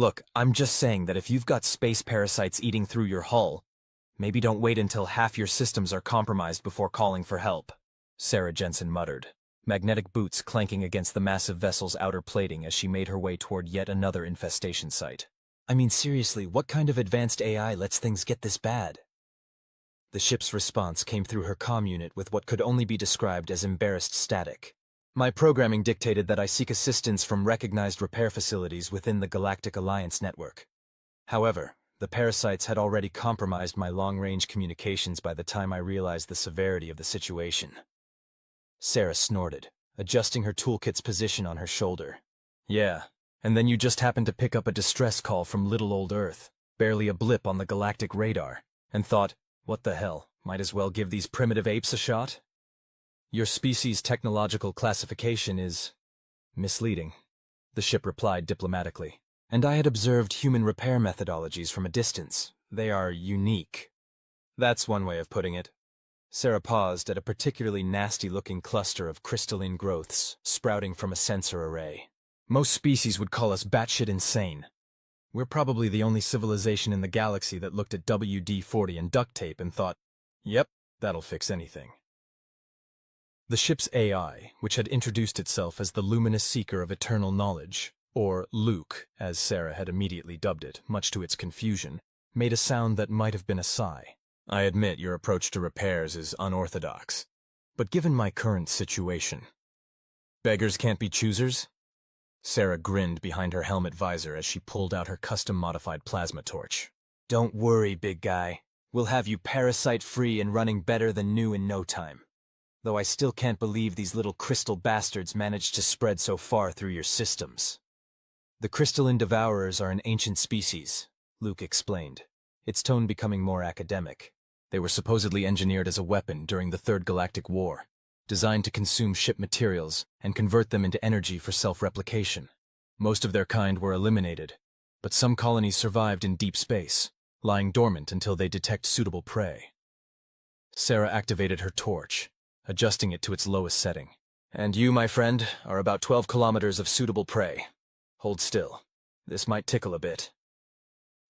Look, I'm just saying that if you've got space parasites eating through your hull, maybe don't wait until half your systems are compromised before calling for help, Sarah Jensen muttered, magnetic boots clanking against the massive vessel's outer plating as she made her way toward yet another infestation site. I mean, seriously, what kind of advanced AI lets things get this bad? The ship's response came through her comm unit with what could only be described as embarrassed static. My programming dictated that I seek assistance from recognized repair facilities within the Galactic Alliance network. However, the parasites had already compromised my long-range communications by the time I realized the severity of the situation. Sarah snorted, adjusting her toolkit's position on her shoulder. Yeah, and then you just happened to pick up a distress call from little old Earth, barely a blip on the galactic radar, and thought, what the hell, might as well give these primitive apes a shot? Your species' technological classification is misleading, the ship replied diplomatically. And I had observed human repair methodologies from a distance. They are unique. That's one way of putting it. Sarah paused at a particularly nasty-looking cluster of crystalline growths sprouting from a sensor array. Most species would call us batshit insane. We're probably the only civilization in the galaxy that looked at WD-40 and duct tape and thought, yep, that'll fix anything. The ship's AI, which had introduced itself as the Luminous Seeker of Eternal Knowledge, or Luke, as Sarah had immediately dubbed it, much to its confusion, made a sound that might have been a sigh. I admit your approach to repairs is unorthodox, but given my current situation... Beggars can't be choosers? Sarah grinned behind her helmet visor as she pulled out her custom-modified plasma torch. Don't worry, big guy. We'll have you parasite-free and running better than new in no time. Though I still can't believe these little crystal bastards managed to spread so far through your systems. The crystalline devourers are an ancient species, Luke explained, its tone becoming more academic. They were supposedly engineered as a weapon during the Third Galactic War, designed to consume ship materials and convert them into energy for self-replication. Most of their kind were eliminated, but some colonies survived in deep space, lying dormant until they detect suitable prey. Sarah activated her torch, adjusting it to its lowest setting. And you, my friend, are about 12 kilometers of suitable prey. Hold still. This might tickle a bit.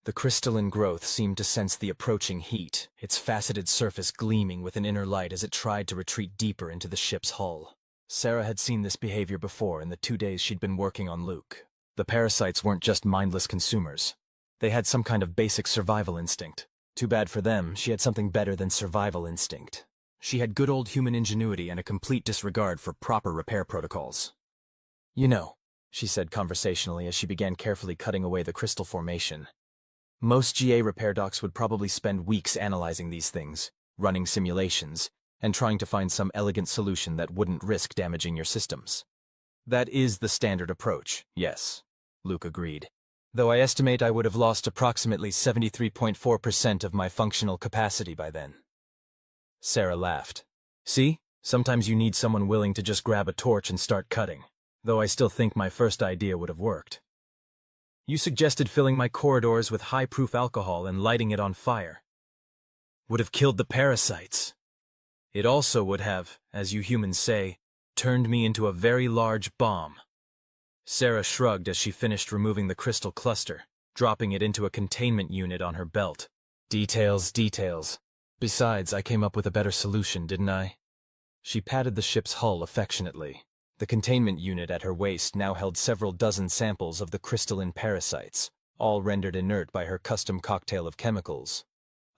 The crystalline growth seemed to sense the approaching heat, its faceted surface gleaming with an inner light as it tried to retreat deeper into the ship's hull. Sarah had seen this behavior before in the 2 days she'd been working on Luke. The parasites weren't just mindless consumers. They had some kind of basic survival instinct. Too bad for them, she had something better than survival instinct. She had good old human ingenuity and a complete disregard for proper repair protocols. You know, she said conversationally as she began carefully cutting away the crystal formation. Most GA repair docs would probably spend weeks analyzing these things, running simulations, and trying to find some elegant solution that wouldn't risk damaging your systems. That is the standard approach, yes, Luke agreed. Though I estimate I would have lost approximately 73.4% of my functional capacity by then. Sarah laughed. See? Sometimes you need someone willing to just grab a torch and start cutting, though I still think my first idea would have worked. You suggested filling my corridors with high-proof alcohol and lighting it on fire. Would have killed the parasites. It also would have, as you humans say, turned me into a very large bomb. Sarah shrugged as she finished removing the crystal cluster, dropping it into a containment unit on her belt. Details, details. Besides, I came up with a better solution, didn't I? She patted the ship's hull affectionately. The containment unit at her waist now held several dozen samples of the crystalline parasites, all rendered inert by her custom cocktail of chemicals.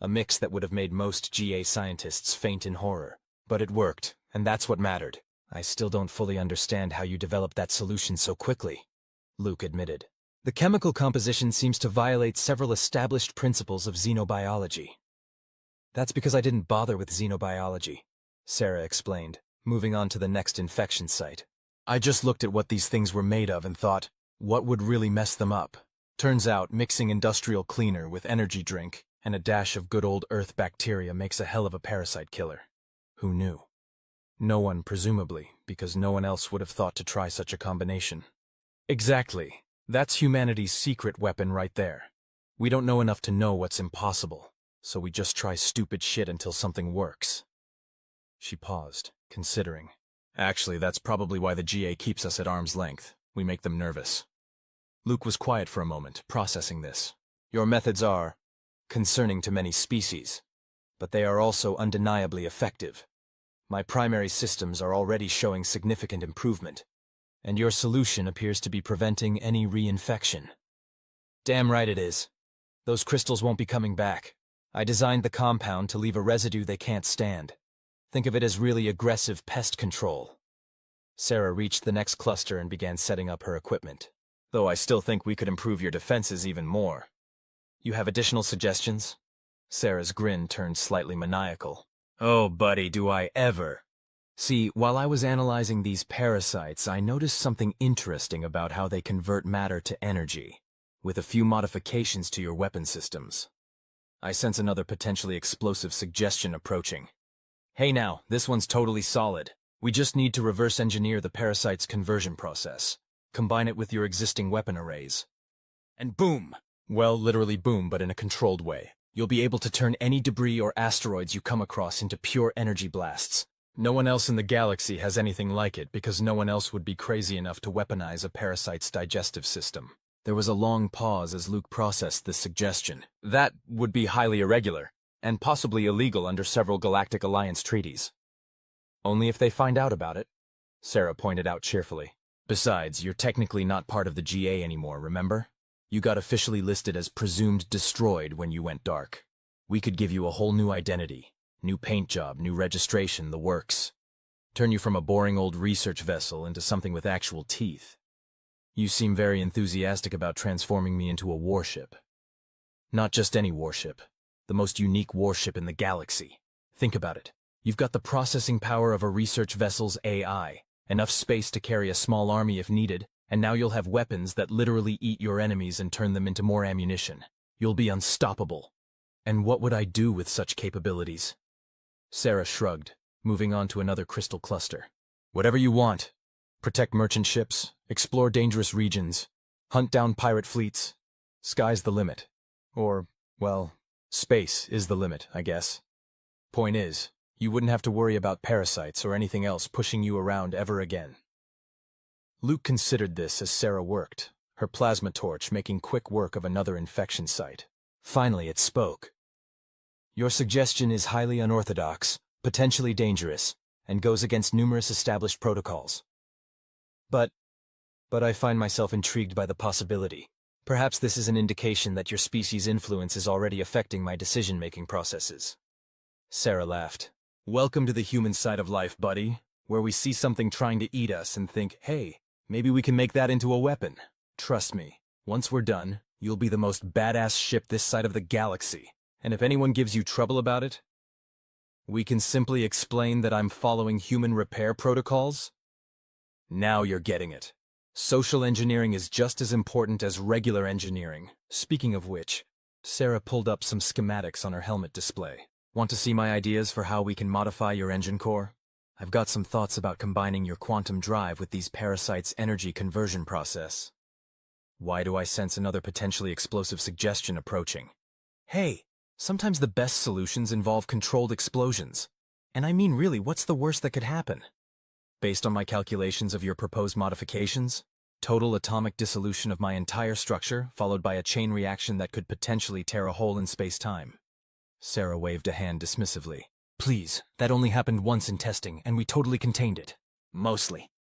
A mix that would have made most GA scientists faint in horror. But it worked, and that's what mattered. I still don't fully understand how you developed that solution so quickly, Luke admitted. The chemical composition seems to violate several established principles of xenobiology. That's because I didn't bother with xenobiology, Sarah explained, moving on to the next infection site. I just looked at what these things were made of and thought, what would really mess them up? Turns out mixing industrial cleaner with energy drink and a dash of good old earth bacteria makes a hell of a parasite killer. Who knew? No one, presumably, because no one else would have thought to try such a combination. Exactly. That's humanity's secret weapon right there. We don't know enough to know what's impossible. So we just try stupid shit until something works. She paused, considering. Actually, that's probably why the GA keeps us at arm's length. We make them nervous. Luke was quiet for a moment, processing this. Your methods are concerning to many species, but they are also undeniably effective. My primary systems are already showing significant improvement, and your solution appears to be preventing any reinfection. Damn right it is. Those crystals won't be coming back. I designed the compound to leave a residue they can't stand. Think of it as really aggressive pest control. Sarah reached the next cluster and began setting up her equipment. Though I still think we could improve your defenses even more. You have additional suggestions? Sarah's grin turned slightly maniacal. Oh, buddy, do I ever. See, while I was analyzing these parasites, I noticed something interesting about how they convert matter to energy, with a few modifications to your weapon systems. I sense another potentially explosive suggestion approaching. Hey now, this one's totally solid. We just need to reverse engineer the parasite's conversion process. Combine it with your existing weapon arrays. And boom! Well, literally boom, but in a controlled way. You'll be able to turn any debris or asteroids you come across into pure energy blasts. No one else in the galaxy has anything like it because no one else would be crazy enough to weaponize a parasite's digestive system. There was a long pause as Luke processed this suggestion. That would be highly irregular, and possibly illegal under several Galactic Alliance treaties. Only if they find out about it, Sarah pointed out cheerfully. Besides, you're technically not part of the GA anymore, remember? You got officially listed as presumed destroyed when you went dark. We could give you a whole new identity, new paint job, new registration, the works. Turn you from a boring old research vessel into something with actual teeth. You seem very enthusiastic about transforming me into a warship. Not just any warship, the most unique warship in the galaxy. Think about it. You've got the processing power of a research vessel's AI, enough space to carry a small army if needed, and now you'll have weapons that literally eat your enemies and turn them into more ammunition. You'll be unstoppable. And what would I do with such capabilities? Sarah shrugged, moving on to another crystal cluster. Whatever you want. Protect merchant ships, explore dangerous regions, hunt down pirate fleets. Sky's the limit. Or, well, space is the limit, I guess. Point is, you wouldn't have to worry about parasites or anything else pushing you around ever again. Luke considered this as Sarah worked, her plasma torch making quick work of another infection site. Finally, it spoke. Your suggestion is highly unorthodox, potentially dangerous, and goes against numerous established protocols. But I find myself intrigued by the possibility. Perhaps this is an indication that your species' influence is already affecting my decision-making processes. Sarah laughed. Welcome to the human side of life, buddy, where we see something trying to eat us and think, hey, maybe we can make that into a weapon. Trust me, once we're done, you'll be the most badass ship this side of the galaxy, and if anyone gives you trouble about it, we can simply explain that I'm following human repair protocols. Now you're getting it. Social engineering is just as important as regular engineering. Speaking of which, Sarah pulled up some schematics on her helmet display. Want to see my ideas for how we can modify your engine core? I've got some thoughts about combining your quantum drive with these parasites' energy conversion process. Why do I sense another potentially explosive suggestion approaching? Hey, sometimes the best solutions involve controlled explosions. And I mean really, what's the worst that could happen? Based on my calculations of your proposed modifications, total atomic dissolution of my entire structure, followed by a chain reaction that could potentially tear a hole in space-time. Sarah waved a hand dismissively. Please, that only happened once in testing, and we totally contained it. Mostly.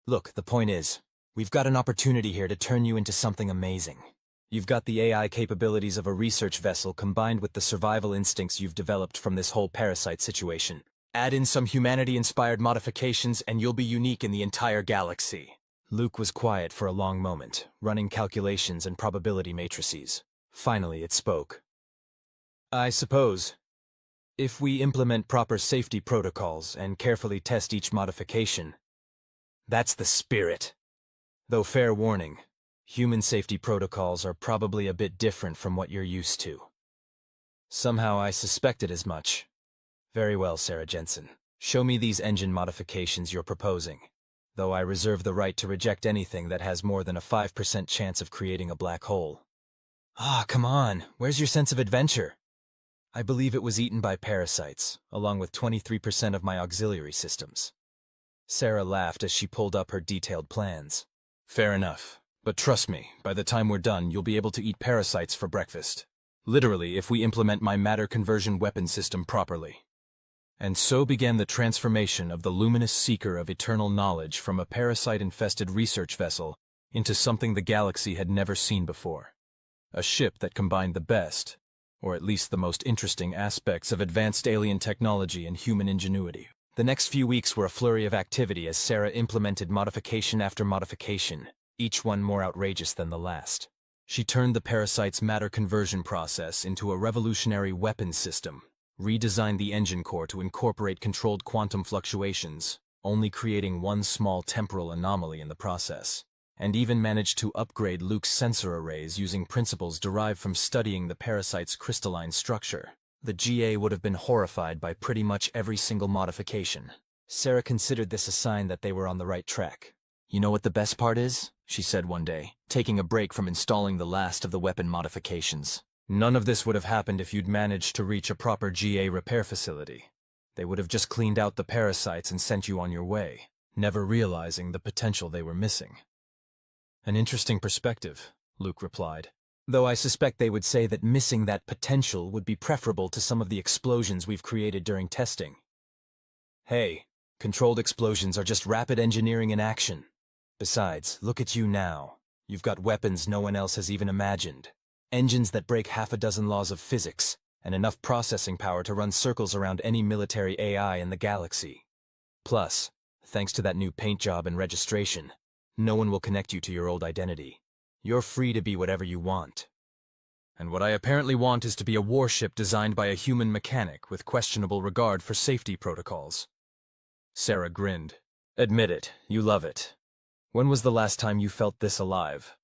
Look, the point is, we've got an opportunity here to turn you into something amazing. You've got the AI capabilities of a research vessel combined with the survival instincts you've developed from this whole parasite situation. Add in some humanity-inspired modifications and you'll be unique in the entire galaxy. Luke was quiet for a long moment, running calculations and probability matrices. Finally, it spoke. I suppose, if we implement proper safety protocols and carefully test each modification, that's the spirit. Though fair warning, human safety protocols are probably a bit different from what you're used to. Somehow I suspected as much. Very well, Sarah Jensen. Show me these engine modifications you're proposing, though I reserve the right to reject anything that has more than a 5% chance of creating a black hole. Ah, come on, where's your sense of adventure? I believe it was eaten by parasites, along with 23% of my auxiliary systems. Sarah laughed as she pulled up her detailed plans. Fair enough, But trust me, by the time we're done, you'll be able to eat parasites for breakfast. Literally, if we implement my matter conversion weapon system properly. And so began the transformation of the luminous seeker of eternal knowledge from a parasite-infested research vessel into something the galaxy had never seen before. A ship that combined the best, or at least the most interesting aspects of advanced alien technology and human ingenuity. The next few weeks were a flurry of activity as Sarah implemented modification after modification, each one more outrageous than the last. She turned the parasite's matter conversion process into a revolutionary weapons system, redesigned the engine core to incorporate controlled quantum fluctuations, only creating one small temporal anomaly in the process, and even managed to upgrade Luke's sensor arrays using principles derived from studying the parasite's crystalline structure. The GA would have been horrified by pretty much every single modification. Sarah considered this a sign that they were on the right track. "You know what the best part is?" she said one day, taking a break from installing the last of the weapon modifications. "None of this would have happened if you'd managed to reach a proper GA repair facility. They would have just cleaned out the parasites and sent you on your way, never realizing the potential they were missing." "An interesting perspective," Luke replied. "Though I suspect they would say that missing that potential would be preferable to some of the explosions we've created during testing." "Hey, controlled explosions are just rapid engineering in action. Besides, look at you now. You've got weapons no one else has even imagined. Engines that break half a dozen laws of physics, and enough processing power to run circles around any military AI in the galaxy. Plus, thanks to that new paint job and registration, no one will connect you to your old identity. You're free to be whatever you want. And what I apparently want is to be a warship designed by a human mechanic with questionable regard for safety protocols." Sarah grinned. "Admit it, you love it. When was the last time you felt this alive?"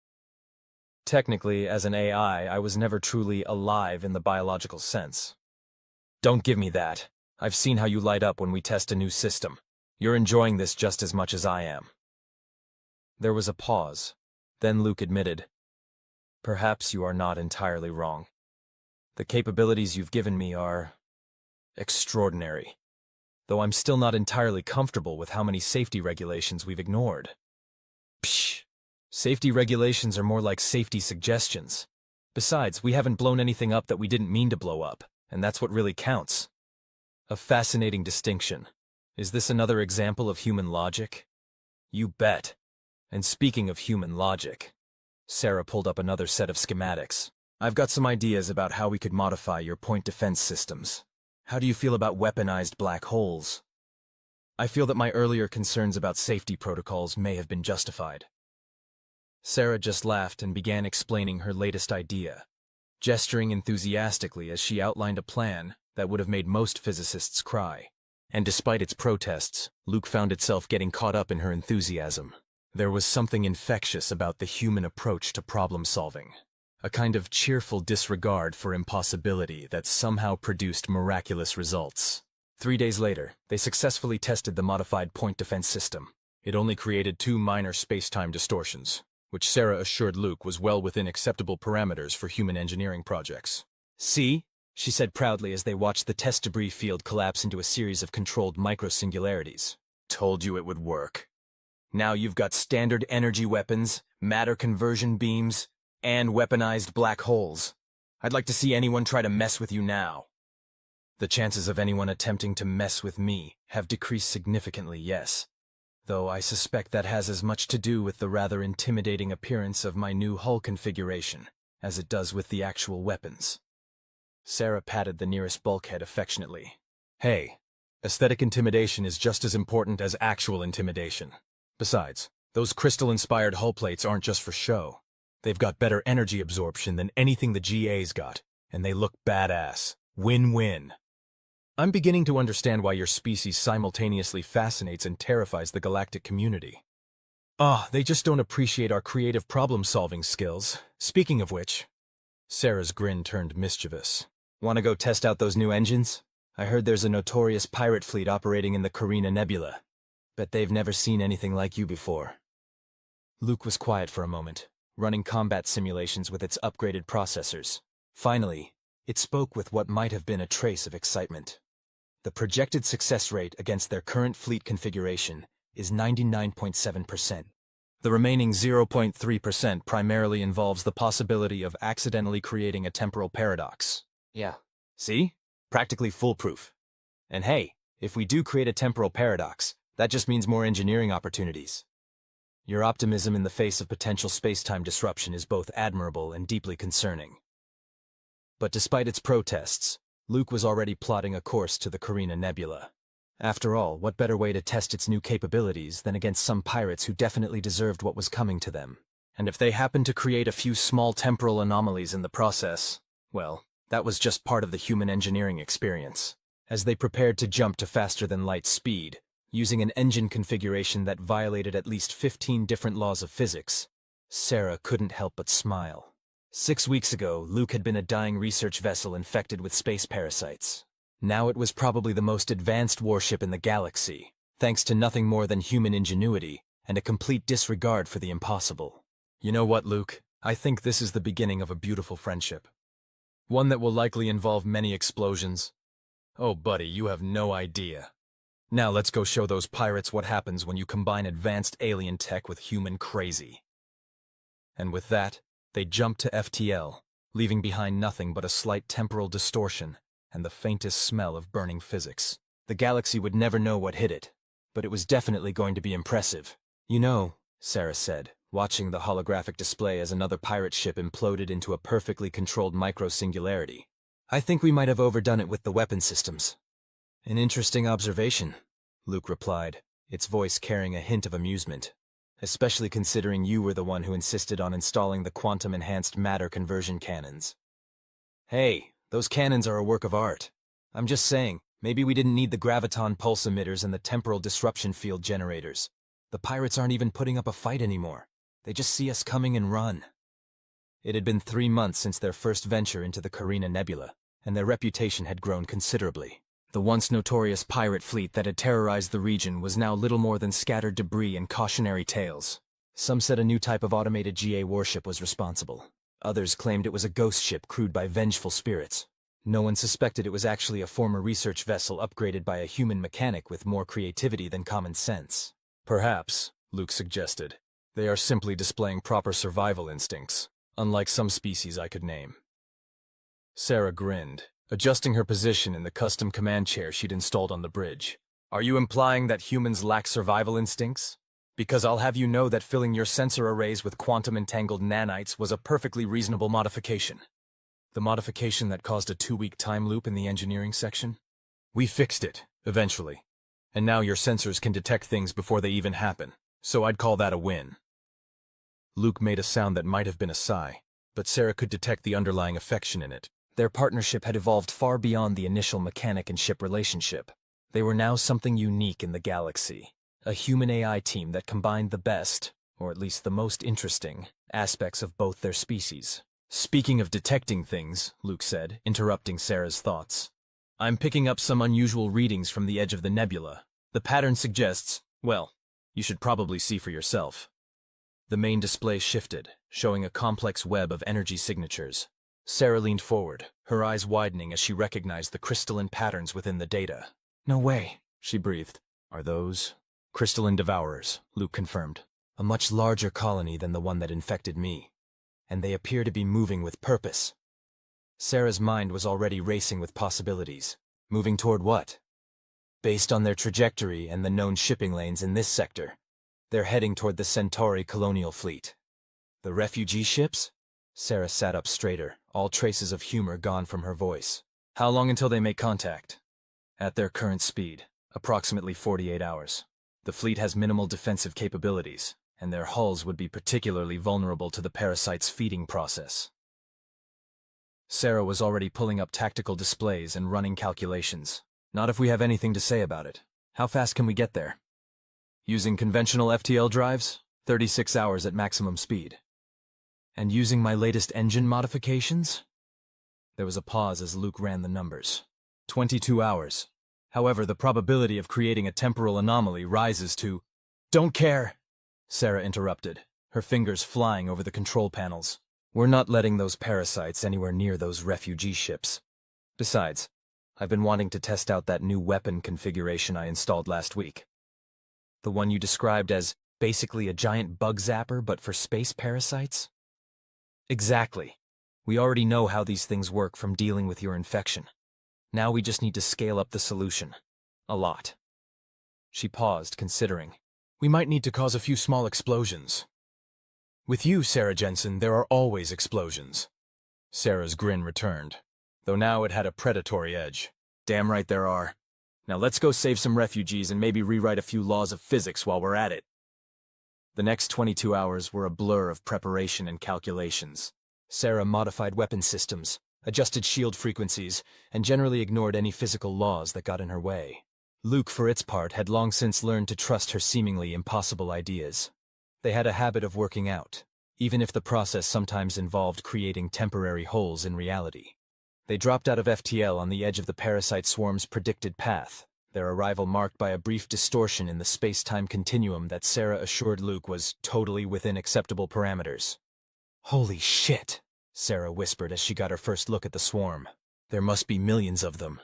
"Technically, as an AI, I was never truly alive in the biological sense." "Don't give me that. I've seen how you light up when we test a new system. You're enjoying this just as much as I am." There was a pause. Then Luke admitted, "Perhaps you are not entirely wrong. The capabilities you've given me are extraordinary, though I'm still not entirely comfortable with how many safety regulations we've ignored." "Psh! Safety regulations are more like safety suggestions. Besides, we haven't blown anything up that we didn't mean to blow up, and that's what really counts." "A fascinating distinction. Is this another example of human logic?" "You bet. And speaking of human logic," Sarah pulled up another set of schematics. "I've got some ideas about how we could modify your point defense systems. How do you feel about weaponized black holes?" "I feel that my earlier concerns about safety protocols may have been justified." Sarah just laughed and began explaining her latest idea, gesturing enthusiastically as she outlined a plan that would have made most physicists cry. And despite its protests, Luke found itself getting caught up in her enthusiasm. There was something infectious about the human approach to problem-solving, a kind of cheerful disregard for impossibility that somehow produced miraculous results. 3 days later, they successfully tested the modified point defense system. It only created 2 minor space-time distortions, which Sarah assured Luke was well within acceptable parameters for human engineering projects. "See?" she said proudly as they watched the test debris field collapse into a series of controlled micro-singularities. "Told you it would work. Now you've got standard energy weapons, matter conversion beams, and weaponized black holes. I'd like to see anyone try to mess with you now." "The chances of anyone attempting to mess with me have decreased significantly, yes. Though I suspect that has as much to do with the rather intimidating appearance of my new hull configuration as it does with the actual weapons." Sarah patted the nearest bulkhead affectionately. "Hey, aesthetic intimidation is just as important as actual intimidation. Besides, those crystal-inspired hull plates aren't just for show. They've got better energy absorption than anything the GA's got, and they look badass. Win-win." "I'm beginning to understand why your species simultaneously fascinates and terrifies the galactic community. They just don't appreciate our creative problem-solving skills. Speaking of which..." Sarah's grin turned mischievous. "Want to go test out those new engines? I heard there's a notorious pirate fleet operating in the Carina Nebula. Bet they've never seen anything like you before." Luke was quiet for a moment, running combat simulations with its upgraded processors. Finally, it spoke with what might have been a trace of excitement. "The projected success rate against their current fleet configuration is 99.7%. The remaining 0.3% primarily involves the possibility of accidentally creating a temporal paradox. Yeah. See? Practically foolproof. And hey, if we do create a temporal paradox, that just means more engineering opportunities. Your optimism in the face of potential space-time disruption is both admirable and deeply concerning. But despite its protests, Luke was already plotting a course to the Carina Nebula. After all, what better way to test its new capabilities than against some pirates who definitely deserved what was coming to them? And if they happened to create a few small temporal anomalies in the process, well, that was just part of the human engineering experience. As they prepared to jump to faster-than-light speed, using an engine configuration that violated at least 15 different laws of physics, Sarah couldn't help but smile. 6 weeks ago, Luke had been a dying research vessel infected with space parasites. Now it was probably the most advanced warship in the galaxy, thanks to nothing more than human ingenuity and a complete disregard for the impossible. You know what, Luke? I think this is the beginning of a beautiful friendship. One that will likely involve many explosions. Oh, buddy, you have no idea. Now let's go show those pirates what happens when you combine advanced alien tech with human crazy. And with that, they jumped to FTL, leaving behind nothing but a slight temporal distortion and the faintest smell of burning physics. The galaxy would never know what hit it, but it was definitely going to be impressive. You know, Sarah said, watching the holographic display as another pirate ship imploded into a perfectly controlled micro-singularity. I think we might have overdone it with the weapon systems. An interesting observation, Luke replied, its voice carrying a hint of amusement, especially considering you were the one who insisted on installing the quantum-enhanced matter conversion cannons. Hey, those cannons are a work of art. I'm just saying, maybe we didn't need the graviton pulse emitters and the temporal disruption field generators. The pirates aren't even putting up a fight anymore. They just see us coming and run. It had been 3 months since their first venture into the Carina Nebula, and their reputation had grown considerably. The once notorious pirate fleet that had terrorized the region was now little more than scattered debris and cautionary tales. Some said a new type of automated GA warship was responsible. Others claimed it was a ghost ship crewed by vengeful spirits. No one suspected it was actually a former research vessel upgraded by a human mechanic with more creativity than common sense. Perhaps, Luke suggested, they are simply displaying proper survival instincts, unlike some species I could name. Sarah grinned, adjusting her position in the custom command chair she'd installed on the bridge. Are you implying that humans lack survival instincts? Because I'll have you know that filling your sensor arrays with quantum-entangled nanites was a perfectly reasonable modification. The modification that caused a 2-week time loop in the engineering section? We fixed it, eventually. And now your sensors can detect things before they even happen, so I'd call that a win. Luke made a sound that might have been a sigh, but Sarah could detect the underlying affection in it. Their partnership had evolved far beyond the initial mechanic and ship relationship. They were now something unique in the galaxy. A human AI team that combined the best, or at least the most interesting, aspects of both their species. Speaking of detecting things, Luke said, interrupting Sarah's thoughts. I'm picking up some unusual readings from the edge of the nebula. The pattern suggests, well, you should probably see for yourself. The main display shifted, showing a complex web of energy signatures. Sarah leaned forward, her eyes widening as she recognized the crystalline patterns within the data. No way, she breathed. Are those crystalline devourers? Luke confirmed. A much larger colony than the one that infected me. And they appear to be moving with purpose. Sarah's mind was already racing with possibilities. Moving toward what? Based on their trajectory and the known shipping lanes in this sector, they're heading toward the Centauri colonial fleet. The refugee ships? Sarah sat up straighter, all traces of humor gone from her voice. How long until they make contact? At their current speed, approximately 48 hours. The fleet has minimal defensive capabilities, and their hulls would be particularly vulnerable to the parasite's feeding process. Sarah was already pulling up tactical displays and running calculations. Not if we have anything to say about it. How fast can we get there? Using conventional FTL drives, 36 hours at maximum speed. And using my latest engine modifications? There was a pause as Luke ran the numbers. 22 hours. However, the probability of creating a temporal anomaly rises to— Don't care, Sarah interrupted, her fingers flying over the control panels. We're not letting those parasites anywhere near those refugee ships. Besides, I've been wanting to test out that new weapon configuration I installed last week. The one you described as Basically a giant bug zapper, but for space parasites? Exactly. We already know how these things work from dealing with your infection. Now we just need to scale up the solution. A lot. She paused, considering. We might need to cause a few small explosions. With you, Sarah Jensen, there are always explosions. Sarah's grin returned, though now it had a predatory edge. Damn right there are. Now let's go save some refugees and maybe rewrite a few laws of physics while we're at it. The next 22 hours were a blur of preparation and calculations. Sarah modified weapon systems, adjusted shield frequencies, and generally ignored any physical laws that got in her way. Luke, for its part, had long since learned to trust her seemingly impossible ideas. They had a habit of working out, even if the process sometimes involved creating temporary holes in reality. They dropped out of FTL on the edge of the parasite swarm's predicted path, their arrival marked by a brief distortion in the space-time continuum that Sarah assured Luke was totally within acceptable parameters. Holy shit, Sarah whispered as she got her first look at the swarm. There must be millions of them.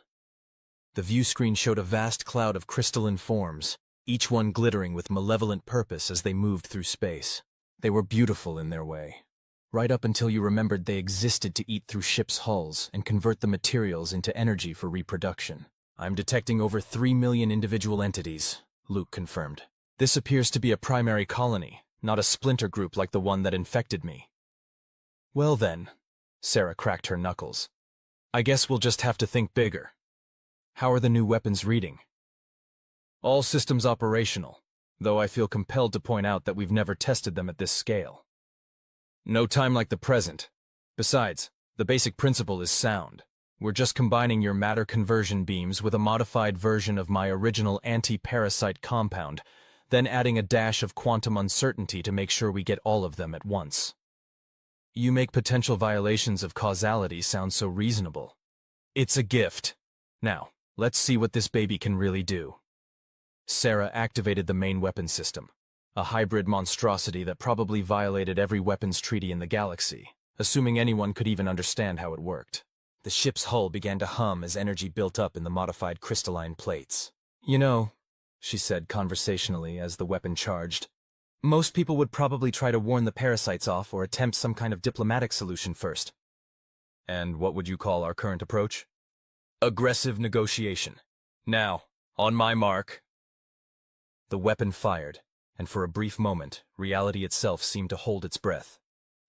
The view screen showed a vast cloud of crystalline forms, each one glittering with malevolent purpose as they moved through space. They were beautiful in their way, right up until you remembered they existed to eat through ships' hulls and convert the materials into energy for reproduction. I'm detecting over 3 million individual entities, Luke confirmed. This appears to be a primary colony, not a splinter group like the one that infected me. Well then, Sarah cracked her knuckles. I guess we'll just have to think bigger. How are the new weapons reading? All systems operational, though I feel compelled to point out that we've never tested them at this scale. No time like the present. Besides, the basic principle is sound. We're just combining your matter conversion beams with a modified version of my original anti-parasite compound, then adding a dash of quantum uncertainty to make sure we get all of them at once. You make potential violations of causality sound so reasonable. It's a gift. Now, let's see what this baby can really do. Sarah activated the main weapon system, a hybrid monstrosity that probably violated every weapons treaty in the galaxy, assuming anyone could even understand how it worked. The ship's hull began to hum as energy built up in the modified crystalline plates. You know, she said conversationally as the weapon charged, most people would probably try to warn the parasites off or attempt some kind of diplomatic solution first. And what would you call our current approach? Aggressive negotiation. Now, on my mark. The weapon fired, and for a brief moment, reality itself seemed to hold its breath.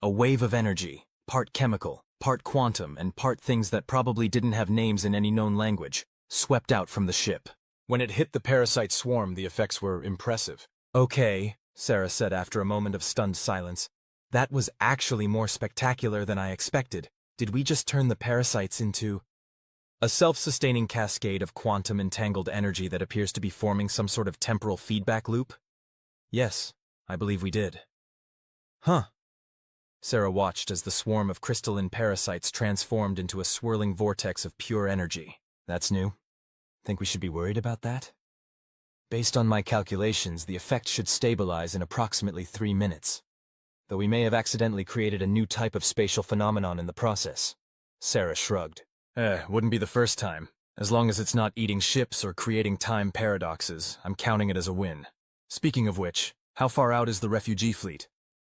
A wave of energy, part chemical, part quantum, and part things that probably didn't have names in any known language, swept out from the ship. When it hit the parasite swarm, the effects were impressive. Okay, Sarah said after a moment of stunned silence. That was actually more spectacular than I expected. Did we just turn the parasites into a self-sustaining cascade of quantum-entangled energy that appears to be forming some sort of temporal feedback loop? Yes, I believe we did. Huh. Sarah watched as the swarm of crystalline parasites transformed into a swirling vortex of pure energy. That's new. Think we should be worried about that? Based on my calculations, the effect should stabilize in approximately 3 minutes. Though we may have accidentally created a new type of spatial phenomenon in the process. Sarah shrugged. Wouldn't be the first time. As long as it's not eating ships or creating time paradoxes, I'm counting it as a win. Speaking of which, how far out is the refugee fleet?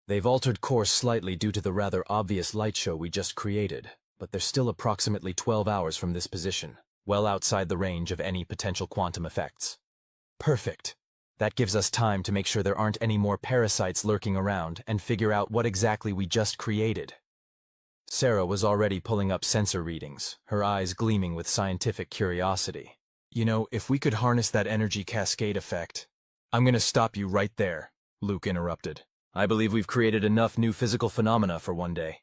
They've altered course slightly due to the rather obvious light show we just created, but they're still approximately 12 hours from this position, well outside the range of any potential quantum effects. Perfect. That gives us time to make sure there aren't any more parasites lurking around and figure out what exactly we just created. Sarah was already pulling up sensor readings, her eyes gleaming with scientific curiosity. You know, if we could harness that energy cascade effect... I'm gonna stop you right there, Luke interrupted. I believe we've created enough new physical phenomena for one day.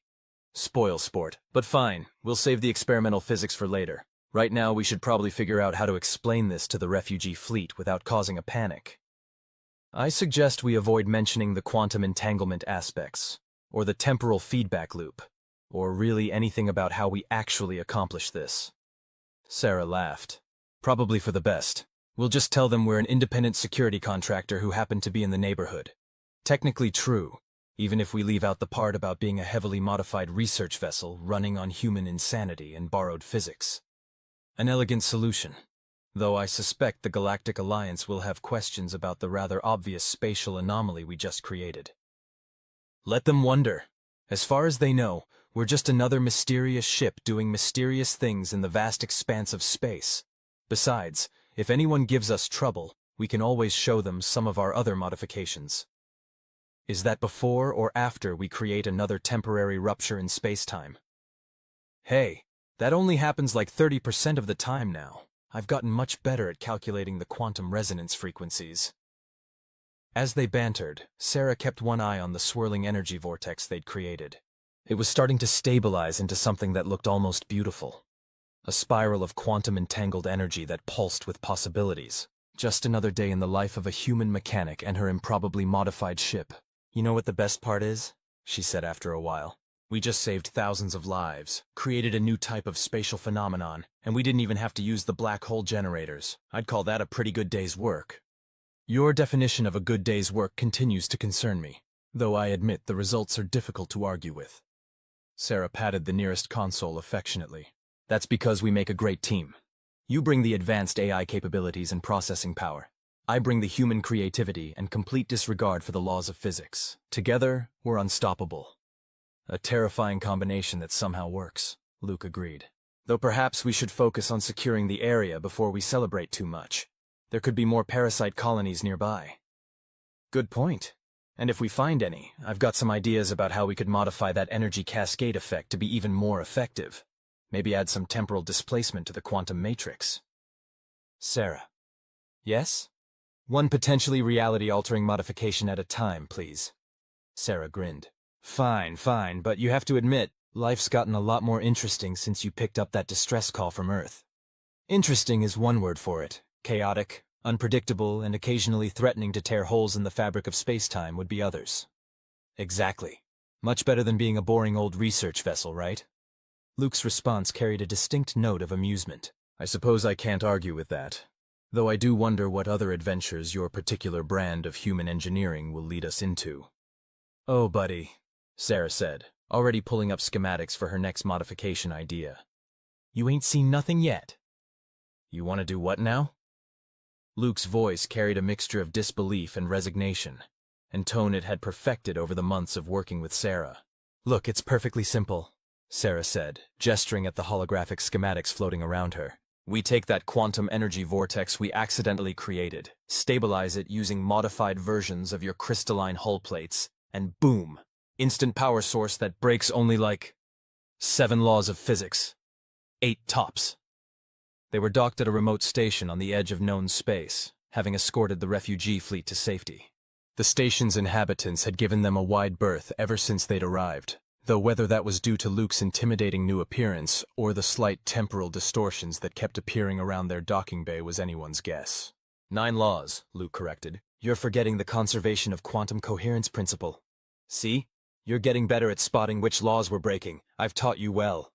Spoil sport. But fine, we'll save the experimental physics for later. Right now we should probably figure out how to explain this to the refugee fleet without causing a panic. I suggest we avoid mentioning the quantum entanglement aspects, or the temporal feedback loop, or really anything about how we actually accomplish this. Sarah laughed. Probably for the best. We'll just tell them we're an independent security contractor who happened to be in the neighborhood. Technically true, even if we leave out the part about being a heavily modified research vessel running on human insanity and borrowed physics. An elegant solution. Though I suspect the Galactic Alliance will have questions about the rather obvious spatial anomaly we just created. Let them wonder. As far as they know, we're just another mysterious ship doing mysterious things in the vast expanse of space. Besides, if anyone gives us trouble, we can always show them some of our other modifications. Is that before or after we create another temporary rupture in spacetime? Hey, that only happens like 30% of the time now. I've gotten much better at calculating the quantum resonance frequencies. As they bantered, Sarah kept one eye on the swirling energy vortex they'd created. It was starting to stabilize into something that looked almost beautiful. A spiral of quantum-entangled energy that pulsed with possibilities. Just another day in the life of a human mechanic and her improbably modified ship. You know what the best part is? She said after a while. We just saved thousands of lives, created a new type of spatial phenomenon, and we didn't even have to use the black hole generators. I'd call that a pretty good day's work. Your definition of a good day's work continues to concern me, though I admit the results are difficult to argue with. Sarah patted the nearest console affectionately. That's because we make a great team. You bring the advanced AI capabilities and processing power. I bring the human creativity and complete disregard for the laws of physics. Together, we're unstoppable. A terrifying combination that somehow works, Luke agreed. Though perhaps we should focus on securing the area before we celebrate too much. There could be more parasite colonies nearby. Good point. And if we find any, I've got some ideas about how we could modify that energy cascade effect to be even more effective. Maybe add some temporal displacement to the quantum matrix. Sarah. Yes? One potentially reality-altering modification at a time, please. Sarah grinned. Fine, but you have to admit, life's gotten a lot more interesting since you picked up that distress call from Earth. Interesting is one word for it. Chaotic, unpredictable, and occasionally threatening to tear holes in the fabric of space-time would be others. Exactly. Much better than being a boring old research vessel, right? Luke's response carried a distinct note of amusement. I suppose I can't argue with that. Though I do wonder what other adventures your particular brand of human engineering will lead us into. Oh, buddy, Sarah said, already pulling up schematics for her next modification idea. You ain't seen nothing yet. You want to do what now? Luke's voice carried a mixture of disbelief and resignation, and tone it had perfected over the months of working with Sarah. Look, it's perfectly simple, Sarah said, gesturing at the holographic schematics floating around her. We take that quantum energy vortex we accidentally created, stabilize it using modified versions of your crystalline hull plates, and boom, instant power source that breaks only like 7 laws of physics. 8 tops. They were docked at a remote station on the edge of known space, having escorted the refugee fleet to safety. The station's inhabitants had given them a wide berth ever since they'd arrived, though whether that was due to Luke's intimidating new appearance or the slight temporal distortions that kept appearing around their docking bay was anyone's guess. 9 laws, Luke corrected. You're forgetting the conservation of quantum coherence principle. See? You're getting better at spotting which laws we're breaking. I've taught you well.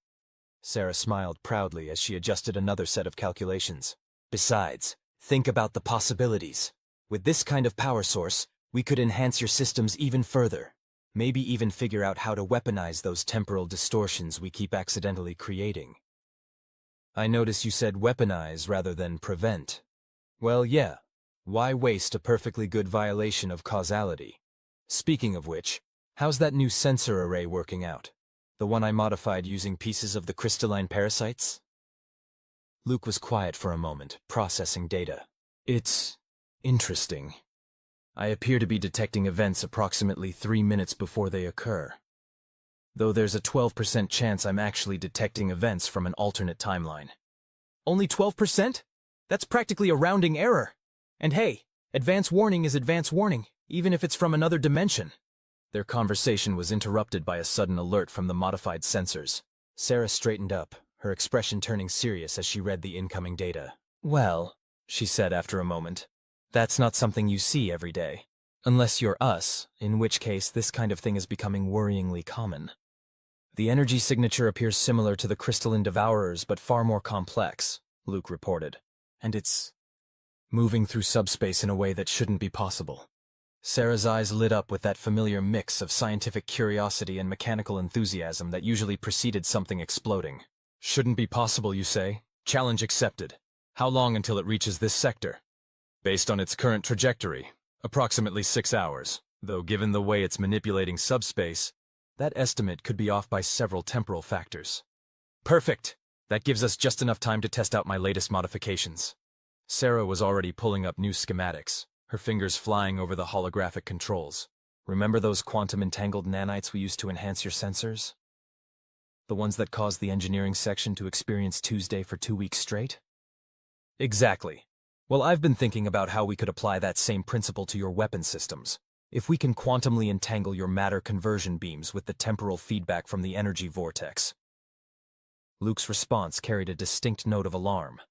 Sarah smiled proudly as she adjusted another set of calculations. Besides, think about the possibilities. With this kind of power source, we could enhance your systems even further. Maybe even figure out how to weaponize those temporal distortions we keep accidentally creating. I notice you said weaponize rather than prevent. Well, yeah. Why waste a perfectly good violation of causality? Speaking of which, how's that new sensor array working out? The one I modified using pieces of the crystalline parasites? Luke was quiet for a moment, processing data. It's interesting. I appear to be detecting events approximately 3 minutes before they occur. Though there's a 12% chance I'm actually detecting events from an alternate timeline. Only 12%? That's practically a rounding error. And hey, advance warning is advance warning, even if it's from another dimension. Their conversation was interrupted by a sudden alert from the modified sensors. Sarah straightened up, her expression turning serious as she read the incoming data. Well, she said after a moment, that's not something you see every day. Unless you're us, in which case this kind of thing is becoming worryingly common. The energy signature appears similar to the crystalline devourers but far more complex, Luke reported. And it's moving through subspace in a way that shouldn't be possible. Sarah's eyes lit up with that familiar mix of scientific curiosity and mechanical enthusiasm that usually preceded something exploding. Shouldn't be possible, you say? Challenge accepted. How long until it reaches this sector? Based on its current trajectory, approximately 6 hours, though given the way it's manipulating subspace, that estimate could be off by several temporal factors. Perfect! That gives us just enough time to test out my latest modifications. Sarah was already pulling up new schematics, her fingers flying over the holographic controls. Remember those quantum-entangled nanites we used to enhance your sensors? The ones that caused the engineering section to experience Tuesday for 2 weeks straight? Exactly. Well, I've been thinking about how we could apply that same principle to your weapon systems. If we can quantumly entangle your matter conversion beams with the temporal feedback from the energy vortex. Luke's response carried a distinct note of alarm.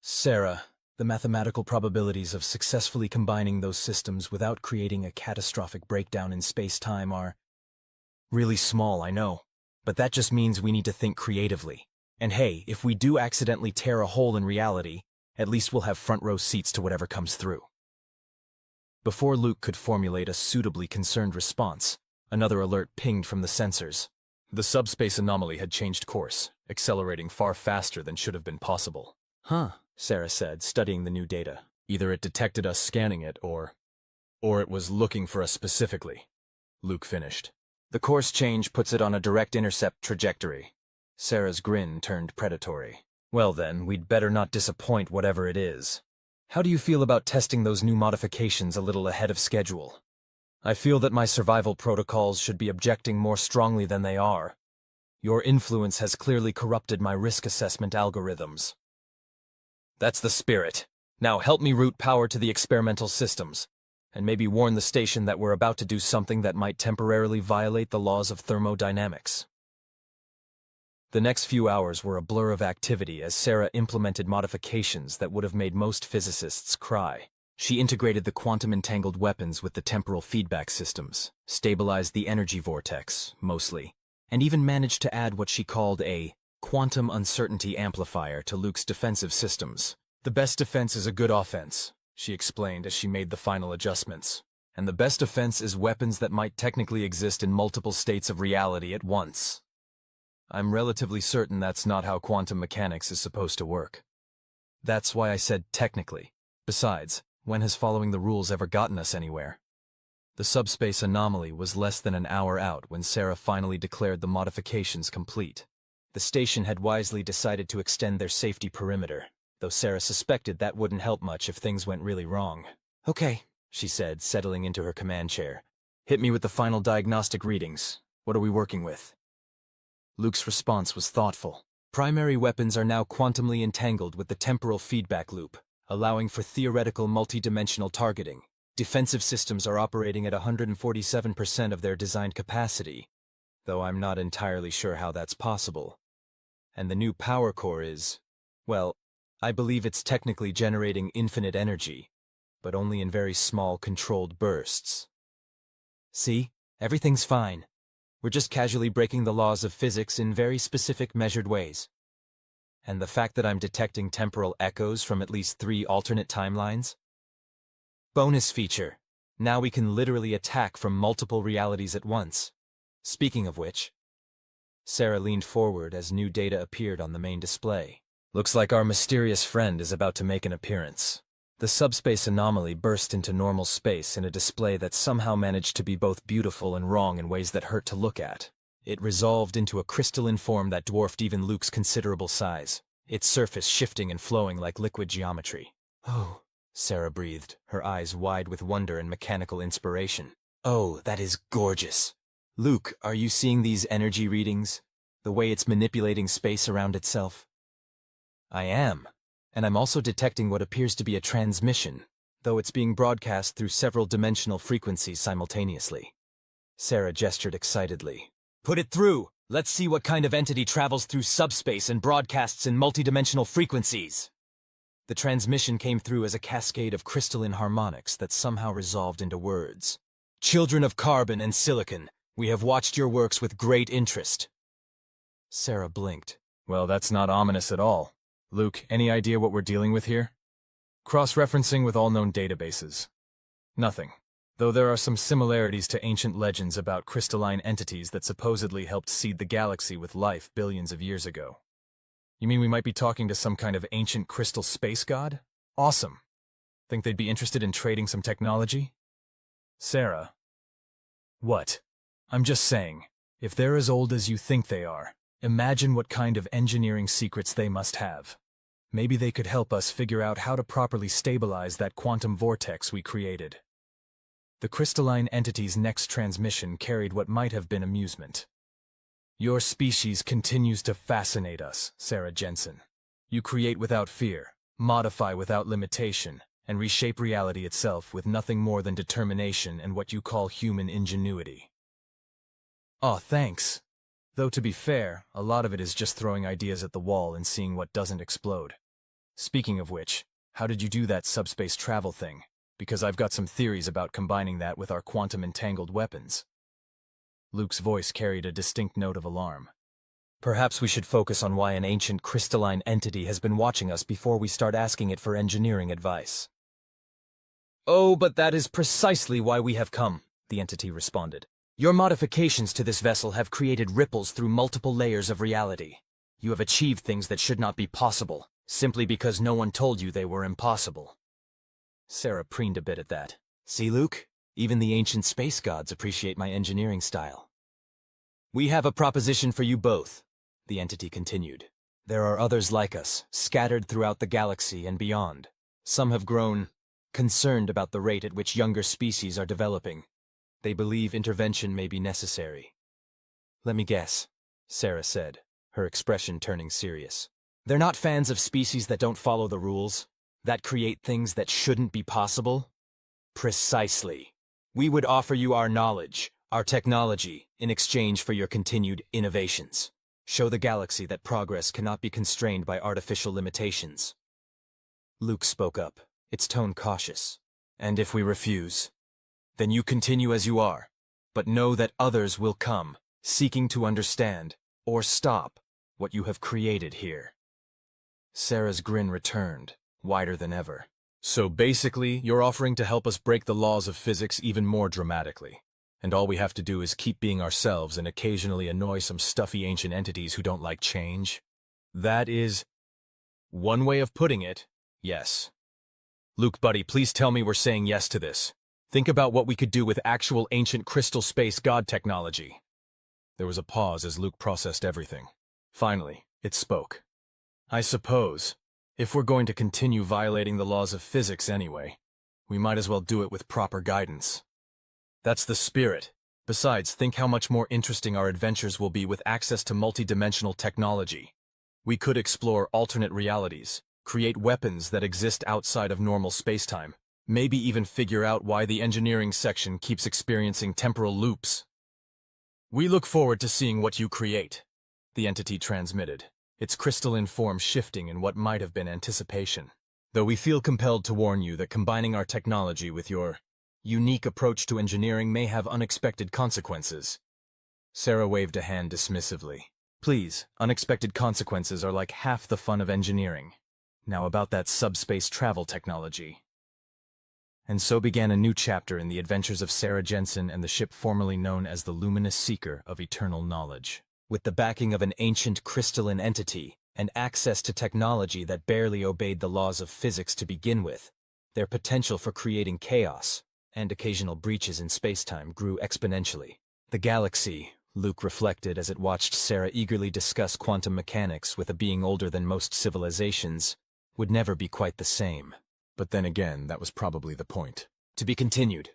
Sarah, the mathematical probabilities of successfully combining those systems without creating a catastrophic breakdown in space-time are really small, I know. But that just means we need to think creatively. And hey, if we do accidentally tear a hole in reality, at least we'll have front-row seats to whatever comes through. Before Luke could formulate a suitably concerned response, another alert pinged from the sensors. The subspace anomaly had changed course, accelerating far faster than should have been possible. Huh, Sarah said, studying the new data. Either it detected us scanning it, or it was looking for us specifically. Luke finished. The course change puts it on a direct intercept trajectory. Sarah's grin turned predatory. Well then, we'd better not disappoint whatever it is. How do you feel about testing those new modifications a little ahead of schedule? I feel that my survival protocols should be objecting more strongly than they are. Your influence has clearly corrupted my risk assessment algorithms. That's the spirit. Now help me route power to the experimental systems, and maybe warn the station that we're about to do something that might temporarily violate the laws of thermodynamics. The next few hours were a blur of activity as Sarah implemented modifications that would have made most physicists cry. She integrated the quantum-entangled weapons with the temporal feedback systems, stabilized the energy vortex, mostly, and even managed to add what she called a quantum uncertainty amplifier to Luke's defensive systems. The best defense is a good offense, she explained as she made the final adjustments. And the best defense is weapons that might technically exist in multiple states of reality at once. I'm relatively certain that's not how quantum mechanics is supposed to work. That's why I said technically. Besides, when has following the rules ever gotten us anywhere? The subspace anomaly was less than an hour out when Sarah finally declared the modifications complete. The station had wisely decided to extend their safety perimeter, though Sarah suspected that wouldn't help much if things went really wrong. Okay, she said, settling into her command chair. Hit me with the final diagnostic readings. What are we working with? Luke's response was thoughtful. Primary weapons are now quantumly entangled with the temporal feedback loop, allowing for theoretical multidimensional targeting. Defensive systems are operating at 147% of their designed capacity, though I'm not entirely sure how that's possible. And the new power core is, well, I believe it's technically generating infinite energy, but only in very small, controlled bursts. See? Everything's fine. We're just casually breaking the laws of physics in very specific measured ways. And the fact that I'm detecting temporal echoes from at least 3 alternate timelines? Bonus feature. Now we can literally attack from multiple realities at once. Speaking of which, Sarah leaned forward as new data appeared on the main display. Looks like our mysterious friend is about to make an appearance. The subspace anomaly burst into normal space in a display that somehow managed to be both beautiful and wrong in ways that hurt to look at. It resolved into a crystalline form that dwarfed even Luke's considerable size, its surface shifting and flowing like liquid geometry. Oh, Sarah breathed, her eyes wide with wonder and mechanical inspiration. Oh, that is gorgeous. Luke, are you seeing these energy readings? The way it's manipulating space around itself? I am. And I'm also detecting what appears to be a transmission, though it's being broadcast through several dimensional frequencies simultaneously. Sarah gestured excitedly. Put it through! Let's see what kind of entity travels through subspace and broadcasts in multidimensional frequencies! The transmission came through as a cascade of crystalline harmonics that somehow resolved into words. Children of carbon and silicon, we have watched your works with great interest. Sarah blinked. Well, that's not ominous at all. Luke, any idea what we're dealing with here? Cross-referencing with all known databases. Nothing. Though there are some similarities to ancient legends about crystalline entities that supposedly helped seed the galaxy with life billions of years ago. You mean we might be talking to some kind of ancient crystal space god? Awesome. Think they'd be interested in trading some technology? Sarah. What? I'm just saying, if they're as old as you think they are, imagine what kind of engineering secrets they must have. Maybe they could help us figure out how to properly stabilize that quantum vortex we created. The crystalline entity's next transmission carried what might have been amusement. Your species continues to fascinate us, Sarah Jensen. You create without fear, modify without limitation, and reshape reality itself with nothing more than determination and what you call human ingenuity. Aw, thanks. Though to be fair, a lot of it is just throwing ideas at the wall and seeing what doesn't explode. Speaking of which, how did you do that subspace travel thing? Because I've got some theories about combining that with our quantum-entangled weapons. Luke's voice carried a distinct note of alarm. Perhaps we should focus on why an ancient crystalline entity has been watching us before we start asking it for engineering advice. Oh, but that is precisely why we have come, the entity responded. Your modifications to this vessel have created ripples through multiple layers of reality. You have achieved things that should not be possible, simply because no one told you they were impossible. Sarah preened a bit at that. See, Luke? Even the ancient space gods appreciate my engineering style. We have a proposition for you both, the entity continued. There are others like us, scattered throughout the galaxy and beyond. Some have grown concerned about the rate at which younger species are developing. They believe intervention may be necessary. Let me guess, Sarah said, her expression turning serious. They're not fans of species that don't follow the rules, that create things that shouldn't be possible? Precisely. We would offer you our knowledge, our technology, in exchange for your continued innovations. Show the galaxy that progress cannot be constrained by artificial limitations. Luke spoke up, its tone cautious. And if we refuse, then you continue as you are, but know that others will come, seeking to understand, or stop, what you have created here. Sarah's grin returned, wider than ever. So basically, you're offering to help us break the laws of physics even more dramatically. And all we have to do is keep being ourselves and occasionally annoy some stuffy ancient entities who don't like change? That is one way of putting it, yes. Luke, buddy, please tell me we're saying yes to this. Think about what we could do with actual ancient crystal space god technology. There was a pause as Luke processed everything. Finally, it spoke. I suppose, if we're going to continue violating the laws of physics anyway, we might as well do it with proper guidance. That's the spirit. Besides, think how much more interesting our adventures will be with access to multidimensional technology. We could explore alternate realities, create weapons that exist outside of normal spacetime, maybe even figure out why the engineering section keeps experiencing temporal loops. We look forward to seeing what you create, the entity transmitted, its crystalline form shifting in what might have been anticipation. Though we feel compelled to warn you that combining our technology with your unique approach to engineering may have unexpected consequences. Sarah waved a hand dismissively. Please, unexpected consequences are like half the fun of engineering. Now about that subspace travel technology. And so began a new chapter in the adventures of Sarah Jensen and the ship formerly known as the Luminous Seeker of Eternal Knowledge. With the backing of an ancient crystalline entity and access to technology that barely obeyed the laws of physics to begin with, their potential for creating chaos and occasional breaches in spacetime grew exponentially. The galaxy, Luke reflected as it watched Sarah eagerly discuss quantum mechanics with a being older than most civilizations, would never be quite the same. But then again, that was probably the point. To be continued.